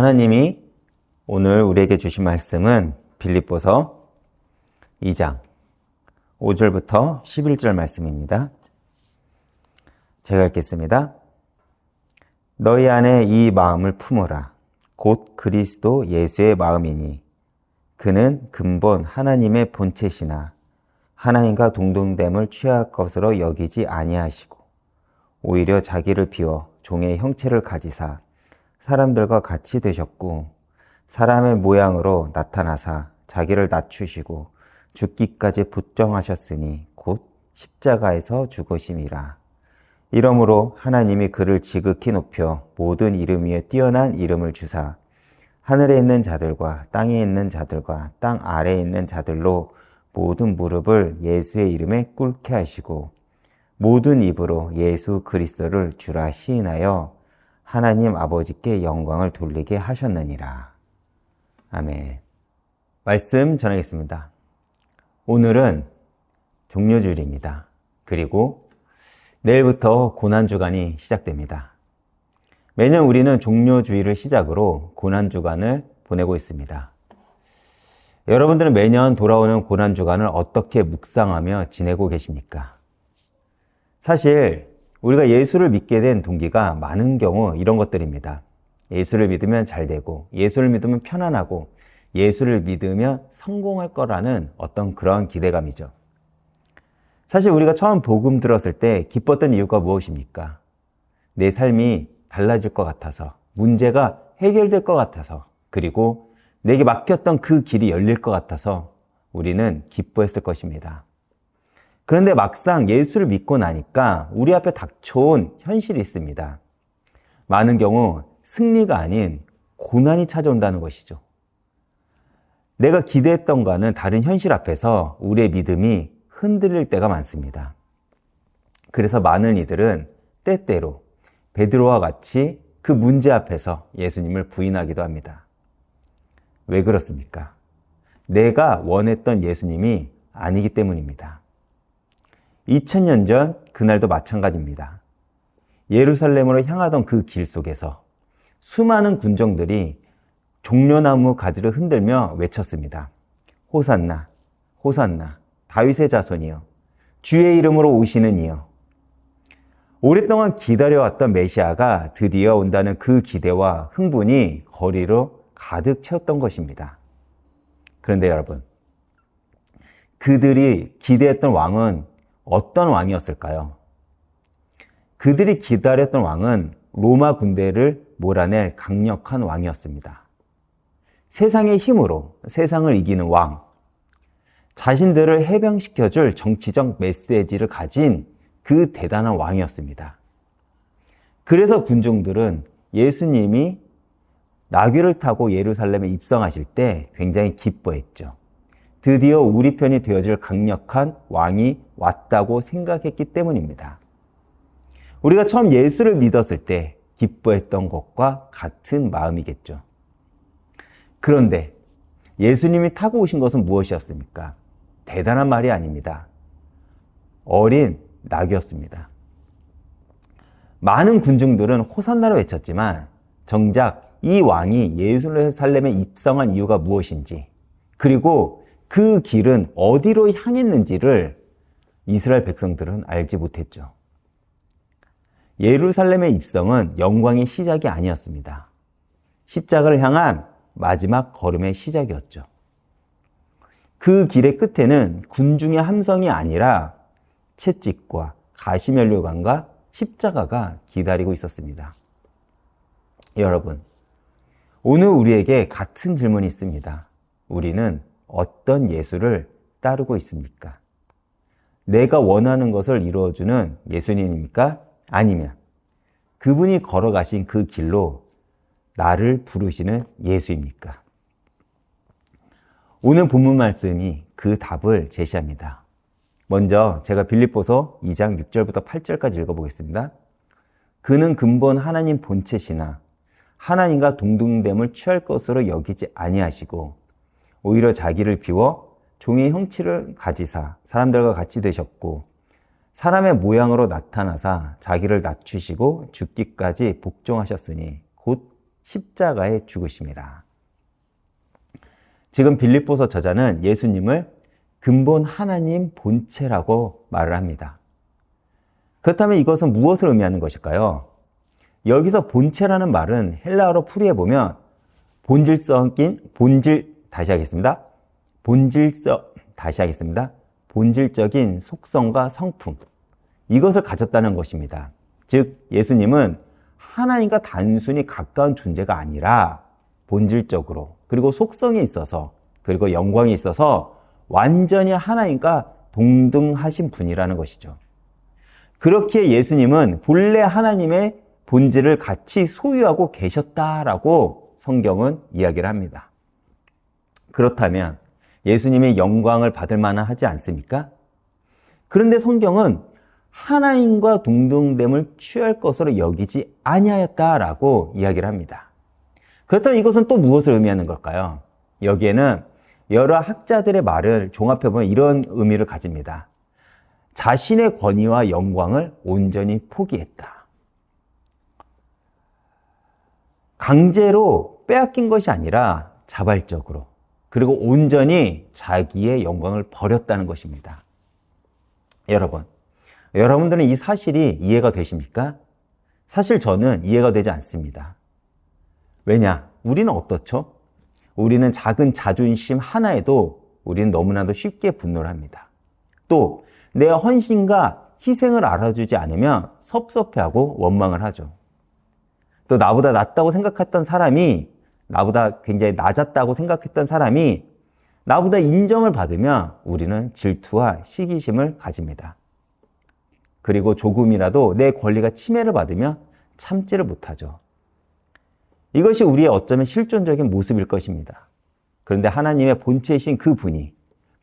하나님이 오늘 우리에게 주신 말씀은 빌립보서 2장 5절부터 11절 말씀입니다. 제가 읽겠습니다. 너희 안에 이 마음을 품으라. 곧 그리스도 예수의 마음이니 그는 근본 하나님의 본체시나 하나님과 동등됨을 취할 것으로 여기지 아니하시고 오히려 자기를 비워 종의 형체를 가지사 사람들과 같이 되셨고 사람의 모양으로 나타나사 자기를 낮추시고 죽기까지 부정하셨으니 곧 십자가에서 죽으심이라. 이러므로 하나님이 그를 지극히 높여 모든 이름 위에 뛰어난 이름을 주사 하늘에 있는 자들과 땅에 있는 자들과 땅 아래에 있는 자들로 모든 무릎을 예수의 이름에 꿇게 하시고 모든 입으로 예수 그리스도를 주라 시인하여 하나님 아버지께 영광을 돌리게 하셨느니라. 아멘. 말씀 전하겠습니다. 오늘은 종료주일입니다. 그리고 내일부터 고난주간이 시작됩니다. 매년 우리는 종료주일을 시작으로 고난주간을 보내고 있습니다. 여러분들은 매년 돌아오는 고난주간을 어떻게 묵상하며 지내고 계십니까? 사실 우리가 예수를 믿게 된 동기가 많은 경우 이런 것들입니다. 예수를 믿으면 잘 되고, 예수를 믿으면 편안하고, 예수를 믿으면 성공할 거라는 어떤 그런 기대감이죠. 사실 우리가 처음 복음 들었을 때 기뻤던 이유가 무엇입니까? 내 삶이 달라질 것 같아서, 문제가 해결될 것 같아서, 그리고 내게 막혔던 그 길이 열릴 것 같아서 우리는 기뻐했을 것입니다. 그런데 막상 예수를 믿고 나니까 우리 앞에 닥쳐온 현실이 있습니다. 많은 경우 승리가 아닌 고난이 찾아온다는 것이죠. 내가 기대했던 것과는 다른 현실 앞에서 우리의 믿음이 흔들릴 때가 많습니다. 그래서 많은 이들은 때때로 베드로와 같이 그 문제 앞에서 예수님을 부인하기도 합니다. 왜 그렇습니까? 내가 원했던 예수님이 아니기 때문입니다. 2000년 전 그날도 마찬가지입니다. 예루살렘으로 향하던 그 길 속에서 수많은 군정들이 종려나무 가지를 흔들며 외쳤습니다. 호산나, 호산나, 다윗의 자손이여, 주의 이름으로 오시는 이여. 오랫동안 기다려왔던 메시아가 드디어 온다는 그 기대와 흥분이 거리로 가득 채웠던 것입니다. 그런데 여러분, 그들이 기대했던 왕은 어떤 왕이었을까요? 그들이 기다렸던 왕은 로마 군대를 몰아낼 강력한 왕이었습니다. 세상의 힘으로 세상을 이기는 왕, 자신들을 해방시켜줄 정치적 메시지를 가진 그 대단한 왕이었습니다. 그래서 군중들은 예수님이 나귀를 타고 예루살렘에 입성하실 때 굉장히 기뻐했죠. 드디어 우리 편이 되어줄 강력한 왕이 왔다고 생각했기 때문입니다. 우리가 처음 예수를 믿었을 때 기뻐했던 것과 같은 마음이겠죠. 그런데 예수님이 타고 오신 것은 무엇이었습니까? 대단한 말이 아닙니다. 어린 낙이었습니다. 많은 군중들은 호산나로 외쳤지만 정작 이 왕이 예루살렘에 입성한 이유가 무엇인지, 그리고 그 길은 어디로 향했는지를 이스라엘 백성들은 알지 못했죠. 예루살렘의 입성은 영광의 시작이 아니었습니다. 십자가를 향한 마지막 걸음의 시작이었죠. 그 길의 끝에는 군중의 함성이 아니라 채찍과 가시면류관과 십자가가 기다리고 있었습니다. 여러분, 오늘 우리에게 같은 질문이 있습니다. 우리는 어떤 예수를 따르고 있습니까? 내가 원하는 것을 이루어주는 예수님입니까? 아니면 그분이 걸어가신 그 길로 나를 부르시는 예수입니까? 오늘 본문 말씀이 그 답을 제시합니다. 먼저 제가 빌립보서 2장 6절부터 8절까지 읽어보겠습니다. 그는 근본 하나님 본체시나 하나님과 동등됨을 취할 것으로 여기지 아니하시고 오히려 자기를 비워 종의 형체를 가지사 사람들과 같이 되셨고 사람의 모양으로 나타나사 자기를 낮추시고 죽기까지 복종하셨으니 곧 십자가에 죽으심이라. 지금 빌립보서 저자는 예수님을 근본 하나님 본체라고 말을 합니다. 그렇다면 이것은 무엇을 의미하는 것일까요? 여기서 본체라는 말은 헬라어로 풀이해보면 본질적인 속성과 성품, 이것을 가졌다는 것입니다. 즉 예수님은 하나님과 단순히 가까운 존재가 아니라 본질적으로, 그리고 속성에 있어서, 그리고 영광에 있어서 완전히 하나님과 동등하신 분이라는 것이죠. 그렇기에 예수님은 본래 하나님의 본질을 같이 소유하고 계셨다라고 성경은 이야기를 합니다. 그렇다면 예수님의 영광을 받을 만하지 않습니까? 그런데 성경은 하나님과 동등됨을 취할 것으로 여기지 아니하였다라고 이야기를 합니다. 그렇다면 이것은 또 무엇을 의미하는 걸까요? 여기에는 여러 학자들의 말을 종합해보면 이런 의미를 가집니다. 자신의 권위와 영광을 온전히 포기했다. 강제로 빼앗긴 것이 아니라 자발적으로, 그리고 온전히 자기의 영광을 버렸다는 것입니다. 여러분들은 이 사실이 이해가 되십니까? 사실 저는 이해가 되지 않습니다. 왜냐? 우리는 어떻죠? 우리는 작은 자존심 하나에도 우리는 너무나도 쉽게 분노를 합니다. 또 내 헌신과 희생을 알아주지 않으면 섭섭해하고 원망을 하죠. 또 나보다 낫다고 생각했던 사람이, 나보다 굉장히 낮았다고 생각했던 사람이 나보다 인정을 받으면 우리는 질투와 시기심을 가집니다. 그리고 조금이라도 내 권리가 침해를 받으면 참지를 못하죠. 이것이 우리의 어쩌면 실존적인 모습일 것입니다. 그런데 하나님의 본체이신 그 분이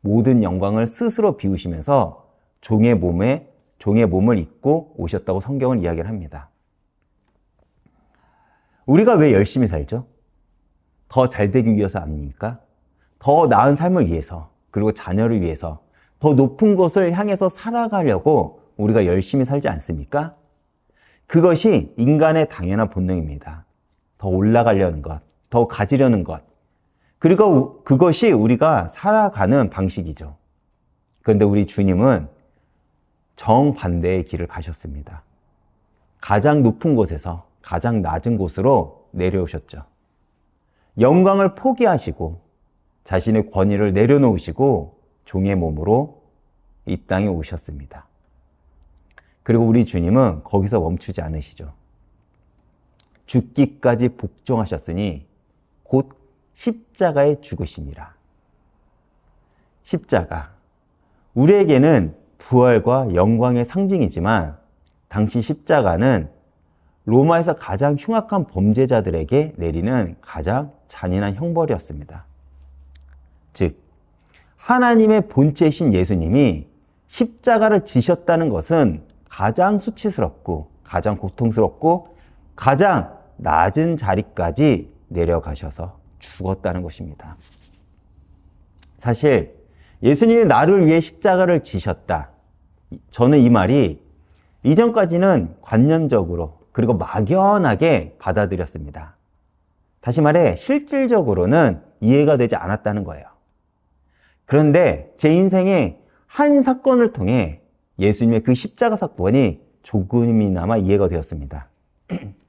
모든 영광을 스스로 비우시면서 종의 몸을 입고 오셨다고 성경은 이야기를 합니다. 우리가 왜 열심히 살죠? 더 잘 되기 위해서 아닙니까? 더 나은 삶을 위해서, 그리고 자녀를 위해서 더 높은 곳을 향해서 살아가려고 우리가 열심히 살지 않습니까? 그것이 인간의 당연한 본능입니다. 더 올라가려는 것, 더 가지려는 것, 그리고 그것이 우리가 살아가는 방식이죠. 그런데 우리 주님은 정반대의 길을 가셨습니다. 가장 높은 곳에서 가장 낮은 곳으로 내려오셨죠. 영광을 포기하시고 자신의 권위를 내려놓으시고 종의 몸으로 이 땅에 오셨습니다. 그리고 우리 주님은 거기서 멈추지 않으시죠. 죽기까지 복종하셨으니 곧 십자가에 죽으심이라. 십자가, 우리에게는 부활과 영광의 상징이지만 당시 십자가는 로마에서 가장 흉악한 범죄자들에게 내리는 가장 잔인한 형벌이었습니다. 즉, 하나님의 본체이신 예수님이 십자가를 지셨다는 것은 가장 수치스럽고 가장 고통스럽고 가장 낮은 자리까지 내려가셔서 죽었다는 것입니다. 사실 예수님이 나를 위해 십자가를 지셨다. 저는 이 말이 이전까지는 관념적으로 그리고 막연하게 받아들였습니다. 다시 말해 실질적으로는 이해가 되지 않았다는 거예요. 그런데 제 인생의 한 사건을 통해 예수님의 그 십자가 사건이 조금이나마 이해가 되었습니다.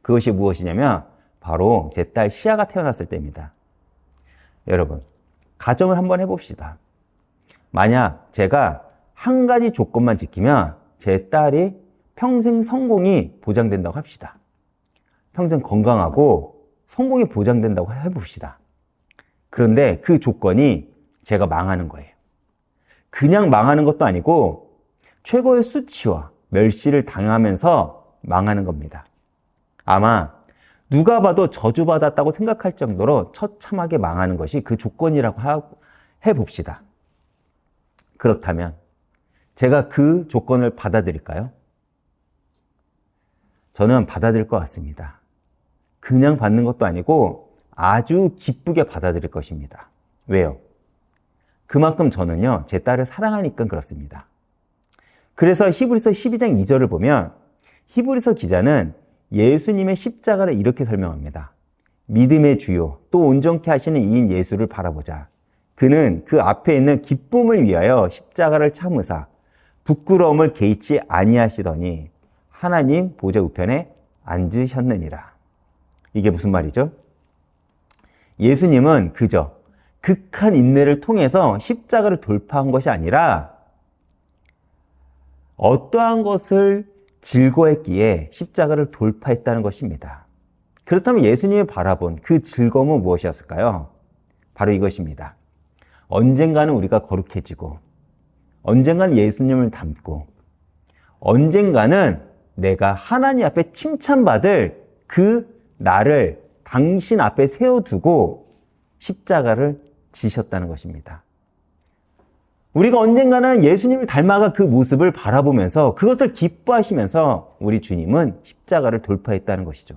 그것이 무엇이냐면 바로 제 딸 시아가 태어났을 때입니다. 여러분, 가정을 한번 해봅시다. 만약 제가 한 가지 조건만 지키면 제 딸이 평생 성공이 보장된다고 합시다. 평생 건강하고 성공이 보장된다고 해봅시다. 그런데 그 조건이 제가 망하는 거예요. 그냥 망하는 것도 아니고 최고의 수치와 멸시를 당하면서 망하는 겁니다. 아마 누가 봐도 저주받았다고 생각할 정도로 처참하게 망하는 것이 그 조건이라고 해봅시다. 그렇다면 제가 그 조건을 받아들일까요? 저는 받아들일 것 같습니다. 그냥 받는 것도 아니고 아주 기쁘게 받아들일 것입니다. 왜요? 그만큼 저는요, 제 딸을 사랑하니까 그렇습니다. 그래서 히브리서 12장 2절을 보면 히브리서 기자는 예수님의 십자가를 이렇게 설명합니다. 믿음의 주요 또 온전케 하시는 이인 예수를 바라보자. 그는 그 앞에 있는 기쁨을 위하여 십자가를 참으사 부끄러움을 개의치 아니하시더니 하나님 보좌 우편에 앉으셨느니라. 이게 무슨 말이죠? 예수님은 그저 극한 인내를 통해서 십자가를 돌파한 것이 아니라 어떠한 것을 즐거워했기에 십자가를 돌파했다는 것입니다. 그렇다면 예수님이 바라본 그 즐거움은 무엇이었을까요? 바로 이것입니다. 언젠가는 우리가 거룩해지고, 언젠가는 예수님을 닮고, 언젠가는 내가 하나님 앞에 칭찬받을 그 나를 당신 앞에 세워두고 십자가를 지셨다는 것입니다. 우리가 언젠가는 예수님을 닮아가 그 모습을 바라보면서 그것을 기뻐하시면서 우리 주님은 십자가를 돌파했다는 것이죠.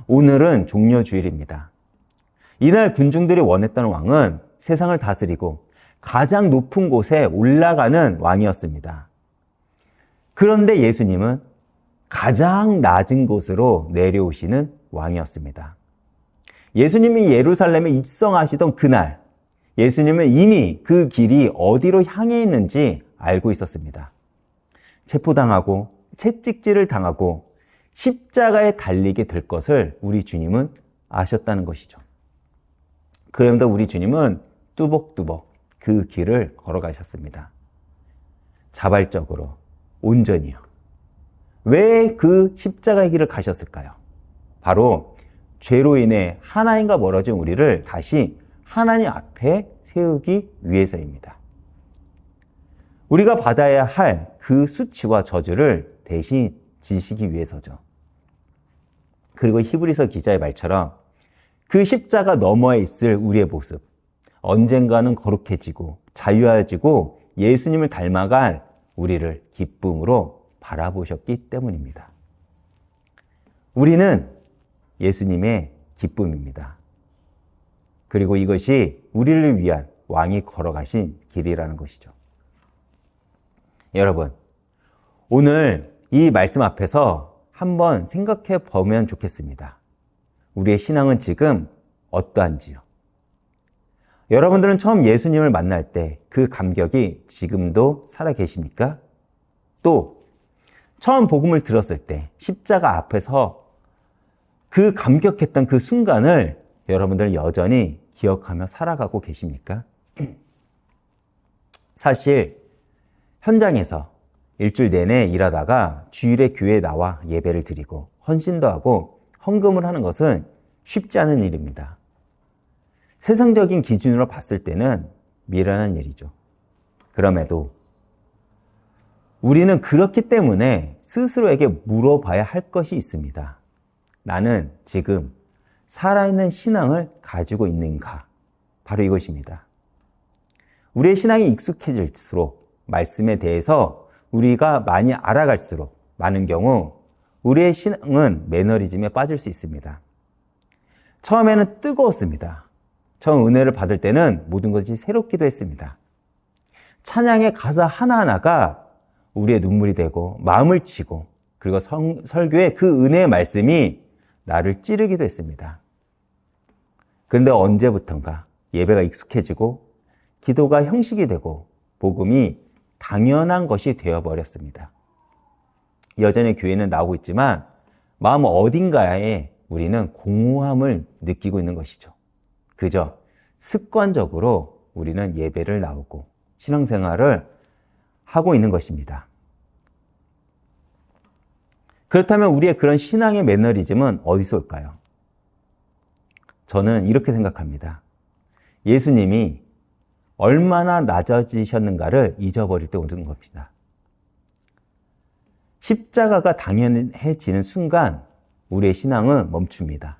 오늘은 종려주일입니다. 이날 군중들이 원했던 왕은 세상을 다스리고 가장 높은 곳에 올라가는 왕이었습니다. 그런데 예수님은 가장 낮은 곳으로 내려오시는 왕이었습니다. 예수님이 예루살렘에 입성하시던 그날, 예수님은 이미 그 길이 어디로 향해 있는지 알고 있었습니다. 체포당하고 채찍질을 당하고 십자가에 달리게 될 것을 우리 주님은 아셨다는 것이죠. 그런데 우리 주님은 뚜벅뚜벅 그 길을 걸어가셨습니다. 자발적으로, 온전히요. 왜 그 십자가의 길을 가셨을까요? 바로 죄로 인해 하나님과 멀어진 우리를 다시 하나님 앞에 세우기 위해서입니다. 우리가 받아야 할 그 수치와 저주를 대신 지시기 위해서죠. 그리고 히브리서 기자의 말처럼 그 십자가 너머에 있을 우리의 모습, 언젠가는 거룩해지고 자유해지고 예수님을 닮아갈 우리를 기쁨으로 바라보셨기 때문입니다. 우리는 예수님의 기쁨입니다. 그리고 이것이 우리를 위한 왕이 걸어가신 길이라는 것이죠. 여러분, 오늘 이 말씀 앞에서 한번 생각해 보면 좋겠습니다. 우리의 신앙은 지금 어떠한지요? 여러분들은 처음 예수님을 만날 때 그 감격이 지금도 살아 계십니까? 또 처음 복음을 들었을 때 십자가 앞에서 그 감격했던 그 순간을 여러분들 여전히 기억하며 살아가고 계십니까? 사실 현장에서 일주일 내내 일하다가 주일에 교회에 나와 예배를 드리고 헌신도 하고 헌금을 하는 것은 쉽지 않은 일입니다. 세상적인 기준으로 봤을 때는 미련한 일이죠. 그럼에도 우리는 그렇기 때문에 스스로에게 물어봐야 할 것이 있습니다. 나는 지금 살아있는 신앙을 가지고 있는가? 바로 이것입니다. 우리의 신앙이 익숙해질수록 말씀에 대해서 우리가 많이 알아갈수록 많은 경우 우리의 신앙은 매너리즘에 빠질 수 있습니다. 처음에는 뜨거웠습니다. 처음 은혜를 받을 때는 모든 것이 새롭기도 했습니다. 찬양의 가사 하나하나가 우리의 눈물이 되고 마음을 치고 그리고 설교의 그 은혜의 말씀이 나를 찌르기도 했습니다. 그런데 언제부턴가 예배가 익숙해지고 기도가 형식이 되고 복음이 당연한 것이 되어버렸습니다. 여전히 교회는 나오고 있지만 마음 어딘가에 우리는 공허함을 느끼고 있는 것이죠. 그저 습관적으로 우리는 예배를 나오고 신앙생활을 하고 있는 것입니다. 그렇다면 우리의 그런 신앙의 매너리즘은 어디서 올까요? 저는 이렇게 생각합니다. 예수님이 얼마나 낮아지셨는가를 잊어버릴 때 오는 겁니다. 십자가가 당연해지는 순간 우리의 신앙은 멈춥니다.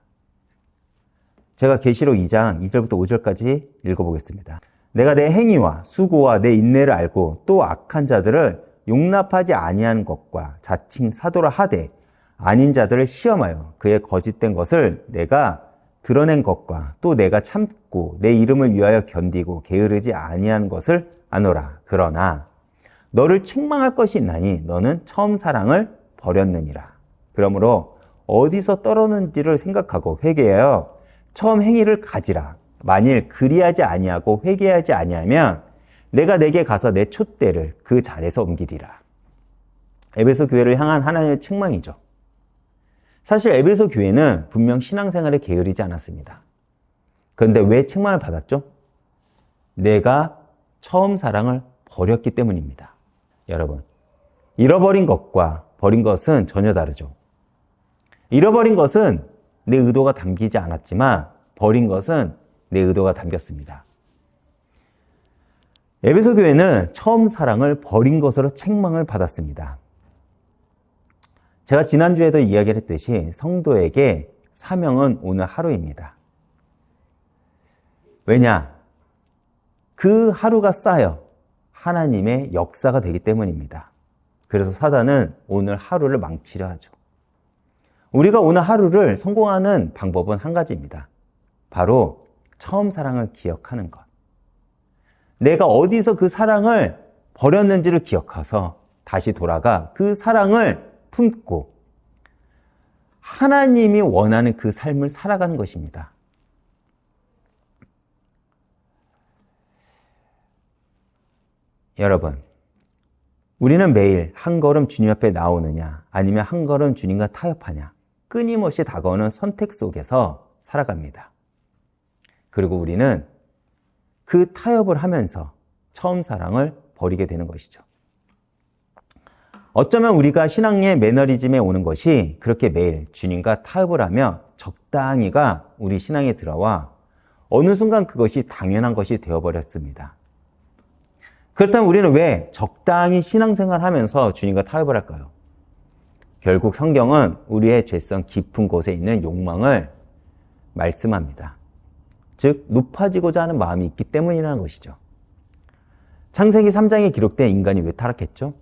제가 계시록 2장 2절부터 5절까지 읽어보겠습니다. 내가 내 행위와 수고와 내 인내를 알고 또 악한 자들을 용납하지 아니한 것과 자칭 사도라 하되 아닌 자들을 시험하여 그의 거짓된 것을 내가 드러낸 것과 또 내가 참고 내 이름을 위하여 견디고 게으르지 아니한 것을 아노라. 그러나 너를 책망할 것이 있나니 너는 처음 사랑을 버렸느니라. 그러므로 어디서 떨어는지를 생각하고 회개하여 처음 행위를 가지라. 만일 그리하지 아니하고 회개하지 아니하면 내가 내게 가서 내 촛대를 그 자리에서 옮기리라. 에베소 교회를 향한 하나님의 책망이죠. 사실 에베소 교회는 분명 신앙생활에 게으르지 않았습니다. 그런데 왜 책망을 받았죠? 내가 처음 사랑을 버렸기 때문입니다. 여러분, 잃어버린 것과 버린 것은 전혀 다르죠. 잃어버린 것은 내 의도가 담기지 않았지만 버린 것은 내 의도가 담겼습니다. 에베소 교회는 처음 사랑을 버린 것으로 책망을 받았습니다. 제가 지난주에도 이야기를 했듯이 성도에게 사명은 오늘 하루입니다. 왜냐? 그 하루가 쌓여 하나님의 역사가 되기 때문입니다. 그래서 사단은 오늘 하루를 망치려 하죠. 우리가 오늘 하루를 성공하는 방법은 한 가지입니다. 바로 처음 사랑을 기억하는 것. 내가 어디서 그 사랑을 버렸는지를 기억해서 다시 돌아가 그 사랑을 품고 하나님이 원하는 그 삶을 살아가는 것입니다. 여러분, 우리는 매일 한 걸음 주님 앞에 나오느냐 아니면 한 걸음 주님과 타협하냐 끊임없이 다가오는 선택 속에서 살아갑니다. 그리고 우리는 그 타협을 하면서 처음 사랑을 버리게 되는 것이죠. 어쩌면 우리가 신앙의 매너리즘에 오는 것이 그렇게 매일 주님과 타협을 하며 적당히가 우리 신앙에 들어와 어느 순간 그것이 당연한 것이 되어버렸습니다. 그렇다면 우리는 왜 적당히 신앙생활 하면서 주님과 타협을 할까요? 결국 성경은 우리의 죄성 깊은 곳에 있는 욕망을 말씀합니다. 즉 높아지고자 하는 마음이 있기 때문이라는 것이죠. 창세기 3장에 기록된 인간이 왜 타락했죠?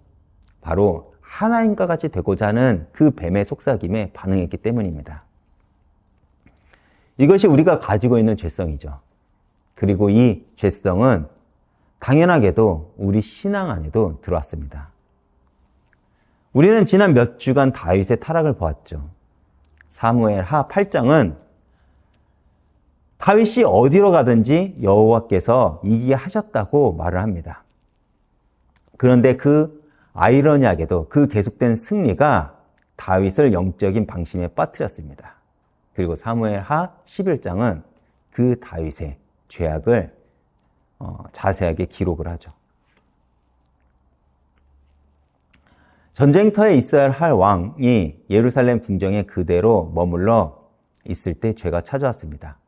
바로 하나님과 같이 되고자 하는 그 뱀의 속삭임에 반응했기 때문입니다. 이것이 우리가 가지고 있는 죄성이죠. 그리고 이 죄성은 당연하게도 우리 신앙 안에도 들어왔습니다. 우리는 지난 몇 주간 다윗의 타락을 보았죠. 사무엘 하 8장은 다윗이 어디로 가든지 여호와께서 이기게 하셨다고 말을 합니다. 그런데 그 아이러니하게도 그 계속된 승리가 다윗을 영적인 방심에 빠뜨렸습니다. 그리고 사무엘 하 11장은 그 다윗의 죄악을 자세하게 기록을 하죠. 전쟁터에 있어야 할 왕이 예루살렘 궁정에 그대로 머물러 있을 때 죄가 찾아왔습니다.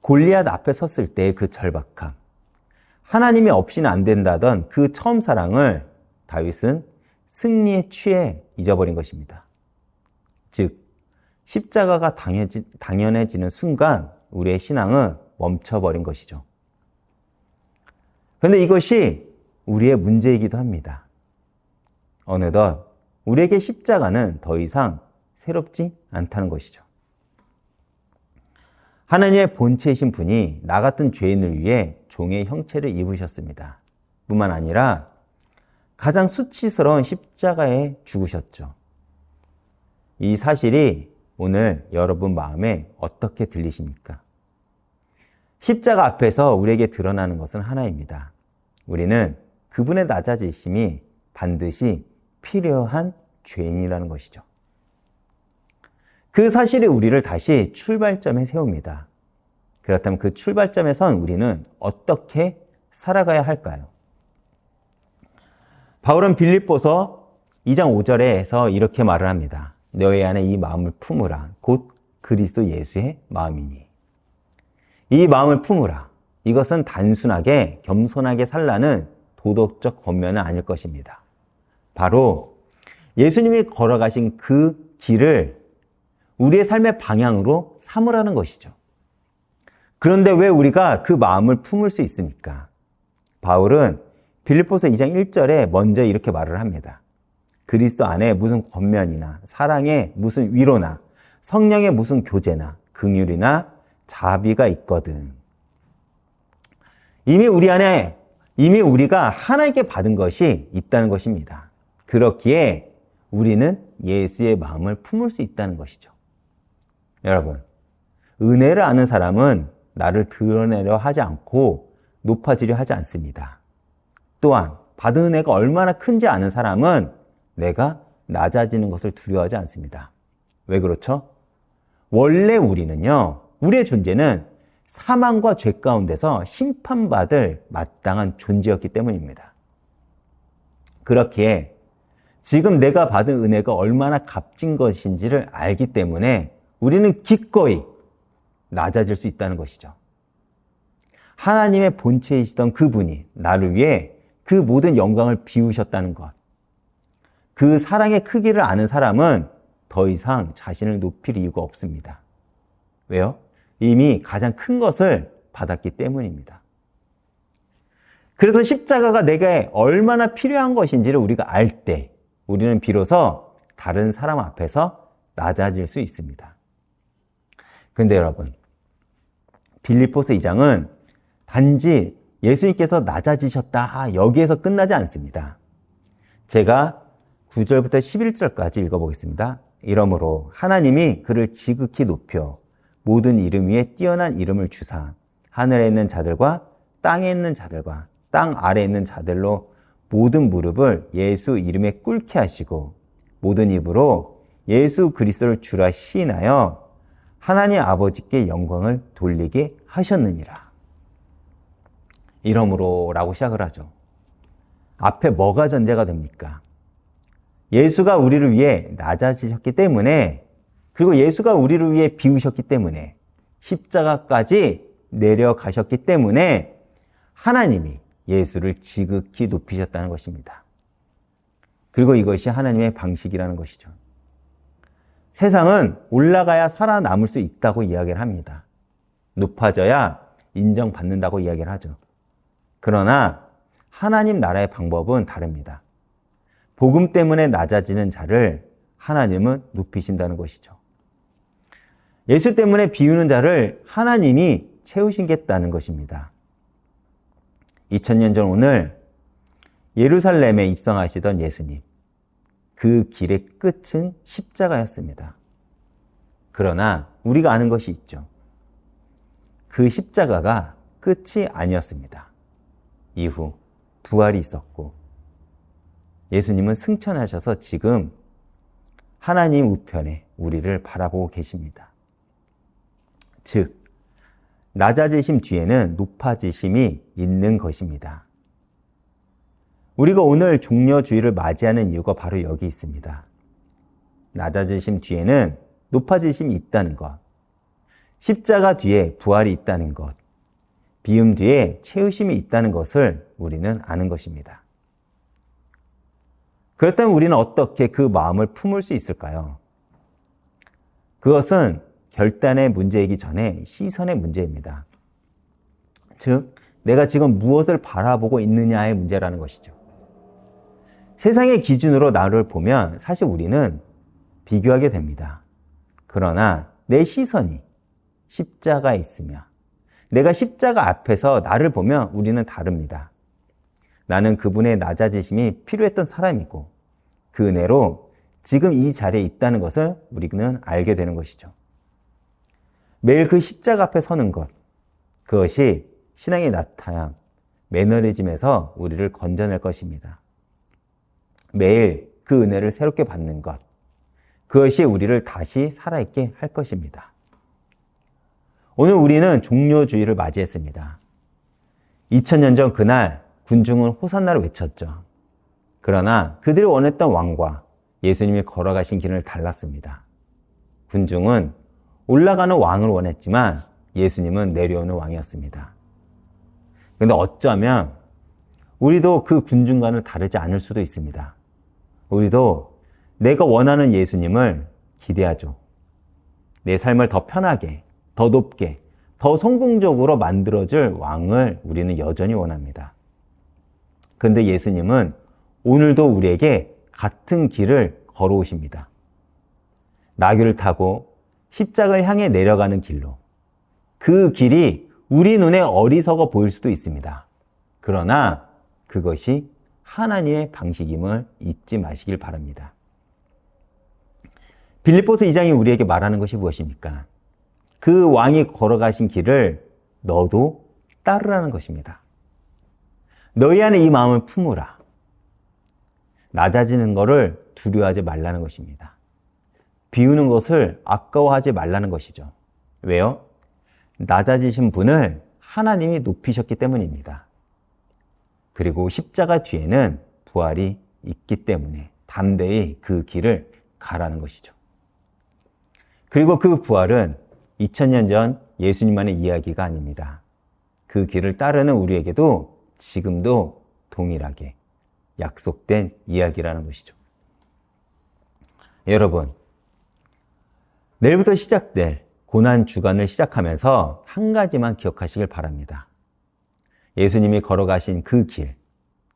골리앗 앞에 섰을 때의 그 절박함, 하나님이 없이는 안 된다던 그 처음 사랑을 다윗은 승리에 취해 잊어버린 것입니다. 즉, 십자가가 당연해지는 순간 우리의 신앙은 멈춰버린 것이죠. 그런데 이것이 우리의 문제이기도 합니다. 어느덧 우리에게 십자가는 더 이상 새롭지 않다는 것이죠. 하나님의 본체이신 분이 나 같은 죄인을 위해 종의 형체를 입으셨습니다. 뿐만 아니라 가장 수치스러운 십자가에 죽으셨죠. 이 사실이 오늘 여러분 마음에 어떻게 들리십니까? 십자가 앞에서 우리에게 드러나는 것은 하나입니다. 우리는 그분의 낮아지심이 반드시 필요한 죄인이라는 것이죠. 그 사실이 우리를 다시 출발점에 세웁니다. 그렇다면 그 출발점에선 우리는 어떻게 살아가야 할까요? 바울은 빌립보서 2장 5절에서 이렇게 말을 합니다. 너희 안에 이 마음을 품으라. 곧 그리스도 예수의 마음이니. 이 마음을 품으라. 이것은 단순하게 겸손하게 살라는 도덕적 권면은 아닐 것입니다. 바로 예수님이 걸어가신 그 길을 우리의 삶의 방향으로 삼으라는 것이죠. 그런데 왜 우리가 그 마음을 품을 수 있습니까? 바울은 빌립보서 2장 1절에 먼저 이렇게 말을 합니다. 그리스도 안에 무슨 권면이나 사랑에 무슨 위로나 성령의 무슨 교제나 긍휼이나 자비가 있거든. 이미 우리가 하나님께 받은 것이 있다는 것입니다. 그렇기에 우리는 예수의 마음을 품을 수 있다는 것이죠. 여러분, 은혜를 아는 사람은 나를 드러내려 하지 않고 높아지려 하지 않습니다. 또한 받은 은혜가 얼마나 큰지 아는 사람은 내가 낮아지는 것을 두려워하지 않습니다. 왜 그렇죠? 원래 우리는요, 우리의 존재는 사망과 죄 가운데서 심판받을 마땅한 존재였기 때문입니다. 그렇기에 지금 내가 받은 은혜가 얼마나 값진 것인지를 알기 때문에 우리는 기꺼이 낮아질 수 있다는 것이죠. 하나님의 본체이시던 그분이 나를 위해 그 모든 영광을 비우셨다는 것. 그 사랑의 크기를 아는 사람은 더 이상 자신을 높일 이유가 없습니다. 왜요? 이미 가장 큰 것을 받았기 때문입니다. 그래서 십자가가 내게 얼마나 필요한 것인지를 우리가 알 때 우리는 비로소 다른 사람 앞에서 낮아질 수 있습니다. 그런데 여러분, 빌립보서 2장은 단지 예수님께서 낮아지셨다 여기에서 끝나지 않습니다. 제가 9절부터 11절까지 읽어보겠습니다. 이러므로 하나님이 그를 지극히 높여 모든 이름 위에 뛰어난 이름을 주사 하늘에 있는 자들과 땅에 있는 자들과 땅 아래에 있는 자들로 모든 무릎을 예수 이름에 꿇게 하시고 모든 입으로 예수 그리스도를 주라 시인하여 하나님 아버지께 영광을 돌리게 하셨느니라. 이러므로 라고 시작을 하죠. 앞에 뭐가 전제가 됩니까? 예수가 우리를 위해 낮아지셨기 때문에, 그리고 예수가 우리를 위해 비우셨기 때문에, 십자가까지 내려가셨기 때문에 하나님이 예수를 지극히 높이셨다는 것입니다. 그리고 이것이 하나님의 방식이라는 것이죠. 세상은 올라가야 살아남을 수 있다고 이야기를 합니다. 높아져야 인정받는다고 이야기를 하죠. 그러나 하나님 나라의 방법은 다릅니다. 복음 때문에 낮아지는 자를 하나님은 높이신다는 것이죠. 예수 때문에 비우는 자를 하나님이 채우시겠다는 것입니다. 2000년 전 오늘 예루살렘에 입성하시던 예수님, 그 길의 끝은 십자가였습니다. 그러나 우리가 아는 것이 있죠. 그 십자가가 끝이 아니었습니다. 이후 부활이 있었고 예수님은 승천하셔서 지금 하나님 우편에 우리를 바라보고 계십니다. 즉, 낮아지심 뒤에는 높아지심이 있는 것입니다. 우리가 오늘 종려주의를 맞이하는 이유가 바로 여기 있습니다. 낮아지심 뒤에는 높아지심이 있다는 것, 십자가 뒤에 부활이 있다는 것, 비움 뒤에 채우심이 있다는 것을 우리는 아는 것입니다. 그렇다면 우리는 어떻게 그 마음을 품을 수 있을까요? 그것은 결단의 문제이기 전에 시선의 문제입니다. 즉, 내가 지금 무엇을 바라보고 있느냐의 문제라는 것이죠. 세상의 기준으로 나를 보면 사실 우리는 비교하게 됩니다. 그러나 내 시선이 십자가에 있으며 내가 십자가 앞에서 나를 보면 우리는 다릅니다. 나는 그분의 낮아지심이 필요했던 사람이고 그 은혜로 지금 이 자리에 있다는 것을 우리는 알게 되는 것이죠. 매일 그 십자가 앞에 서는 것, 그것이 신앙의 나타남, 매너리즘에서 우리를 건져낼 것입니다. 매일 그 은혜를 새롭게 받는 것, 그것이 우리를 다시 살아있게 할 것입니다. 오늘 우리는 종려주의를 맞이했습니다. 2000년 전 그날 군중은 호산나를 외쳤죠. 그러나 그들이 원했던 왕과 예수님이 걸어가신 길을 달랐습니다. 군중은 올라가는 왕을 원했지만 예수님은 내려오는 왕이었습니다. 그런데 어쩌면 우리도 그 군중과는 다르지 않을 수도 있습니다. 우리도 내가 원하는 예수님을 기대하죠. 내 삶을 더 편하게, 더 높게, 더 성공적으로 만들어줄 왕을 우리는 여전히 원합니다. 그런데 예수님은 오늘도 우리에게 같은 길을 걸어오십니다. 나귀를 타고 십자가를 향해 내려가는 길로. 그 길이 우리 눈에 어리석어 보일 수도 있습니다. 그러나 그것이 하나님의 방식임을 잊지 마시길 바랍니다. 빌립보서 2장이 우리에게 말하는 것이 무엇입니까? 그 왕이 걸어가신 길을 너도 따르라는 것입니다. 너희 안에 이 마음을 품으라. 낮아지는 것을 두려워하지 말라는 것입니다. 비우는 것을 아까워하지 말라는 것이죠. 왜요? 낮아지신 분을 하나님이 높이셨기 때문입니다. 그리고 십자가 뒤에는 부활이 있기 때문에 담대히 그 길을 가라는 것이죠. 그리고 그 부활은 2000년 전 예수님만의 이야기가 아닙니다. 그 길을 따르는 우리에게도 지금도 동일하게 약속된 이야기라는 것이죠. 여러분, 내일부터 시작될 고난 주간을 시작하면서 한 가지만 기억하시길 바랍니다. 예수님이 걸어가신 그 길,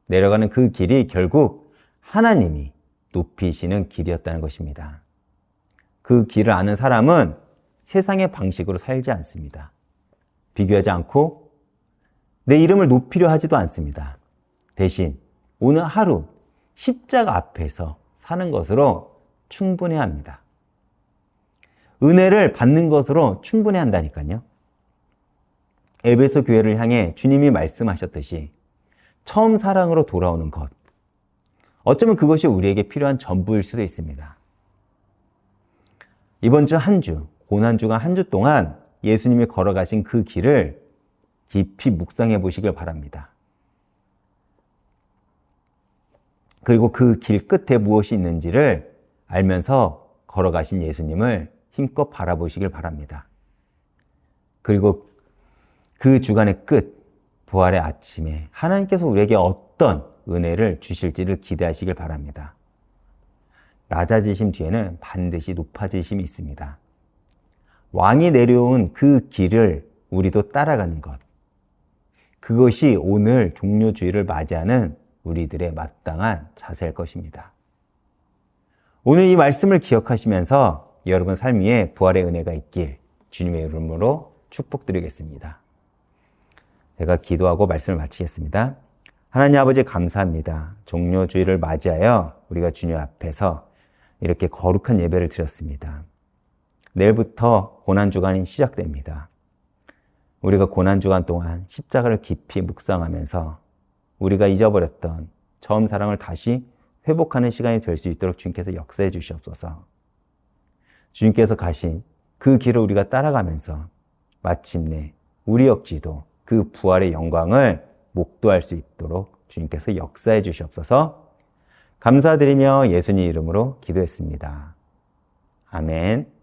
내려가는 그 길이 결국 하나님이 높이시는 길이었다는 것입니다. 그 길을 아는 사람은 세상의 방식으로 살지 않습니다. 비교하지 않고 내 이름을 높이려 하지도 않습니다. 대신 오늘 하루 십자가 앞에서 사는 것으로 충분해 합니다. 은혜를 받는 것으로 충분해 한다니까요. 에베소 교회를 향해 주님이 말씀하셨듯이 처음 사랑으로 돌아오는 것, 어쩌면 그것이 우리에게 필요한 전부일 수도 있습니다. 이번 주 한 주, 고난주간 한 주 동안 예수님이 걸어가신 그 길을 깊이 묵상해 보시길 바랍니다. 그리고 그 길 끝에 무엇이 있는지를 알면서 걸어가신 예수님을 힘껏 바라보시길 바랍니다. 그리고 그 주간의 끝, 부활의 아침에 하나님께서 우리에게 어떤 은혜를 주실지를 기대하시길 바랍니다. 낮아지심 뒤에는 반드시 높아지심이 있습니다. 왕이 내려온 그 길을 우리도 따라가는 것. 그것이 오늘 종료주일을 맞이하는 우리들의 마땅한 자세일 것입니다. 오늘 이 말씀을 기억하시면서 여러분 삶 위에 부활의 은혜가 있길 주님의 이름으로 축복드리겠습니다. 제가 기도하고 말씀을 마치겠습니다. 하나님 아버지 감사합니다. 종료주일을 맞이하여 우리가 주님 앞에서 이렇게 거룩한 예배를 드렸습니다. 내일부터 고난주간이 시작됩니다. 우리가 고난주간 동안 십자가를 깊이 묵상하면서 우리가 잊어버렸던 처음 사랑을 다시 회복하는 시간이 될 수 있도록 주님께서 역사해 주시옵소서. 주님께서 가신 그 길을 우리가 따라가면서 마침내 우리 역시도 그 부활의 영광을 목도할 수 있도록 주님께서 역사해 주시옵소서. 감사드리며 예수님 이름으로 기도했습니다. 아멘.